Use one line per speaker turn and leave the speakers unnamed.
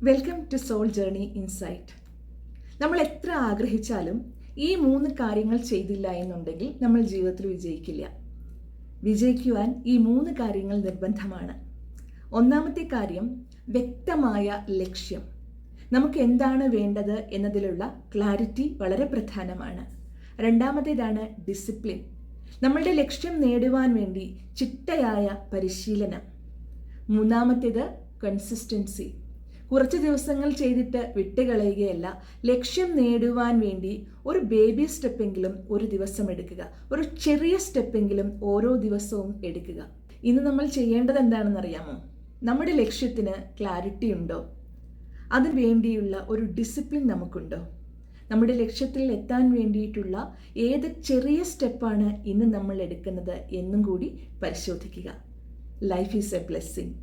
Welcome to Soul Journey Insight. നമ്മൾ എത്ര ആഗ്രഹിച്ചാലും ഈ 3 കാര്യങ്ങൾ ചെയ്തില്ല എന്നുണ്ടെങ്കിൽ നമ്മൾ ജീവിതത്തിൽ വിജയിക്കില്ല. വിജയിക്കുവാൻ ഈ 3 കാര്യങ്ങൾ നിർബന്ധമാണ്. ഒന്നാമത്തെ കാര്യം വ്യക്തമായ ലക്ഷ്യം. നമുക്ക് എന്താണ് വേണ്ടത് എന്നതിലുള്ള ക്ലാരിറ്റി വളരെ പ്രധാനമാണ്. രണ്ടാമത്തേതാണ് ഡിസിപ്ലിൻ. നമ്മളുടെ ലക്ഷ്യം നേടുവാൻ വേണ്ടി ചിട്ടയായ പരിശീലനം. മൂന്നാമത്തേത് കൺസിസ്റ്റൻസി. കുറച്ച് ദിവസങ്ങൾ ചെയ്തിട്ട് വിട്ടുകളയുകയല്ല, ലക്ഷ്യം നേടുവാൻ വേണ്ടി ഒരു ബേബി സ്റ്റെപ്പെങ്കിലും ഒരു ദിവസം എടുക്കുക, ഒരു ചെറിയ സ്റ്റെപ്പെങ്കിലും ഓരോ ദിവസവും എടുക്കുക. ഇന്ന് നമ്മൾ ചെയ്യേണ്ടത് എന്താണെന്നറിയാമോ? നമ്മുടെ ലക്ഷ്യത്തിന് ക്ലാരിറ്റി ഉണ്ടോ? അതിനു വേണ്ടിയുള്ള ഒരു ഡിസിപ്ലിൻ നമുക്കുണ്ടോ? നമ്മുടെ ലക്ഷ്യത്തിൽ എത്താൻ വേണ്ടിയിട്ടുള്ള ഏത് ചെറിയ സ്റ്റെപ്പാണ് ഇന്ന് നമ്മൾ എടുക്കുന്നത് എന്നും കൂടി പരിശോധിക്കുക. Life is A blessing.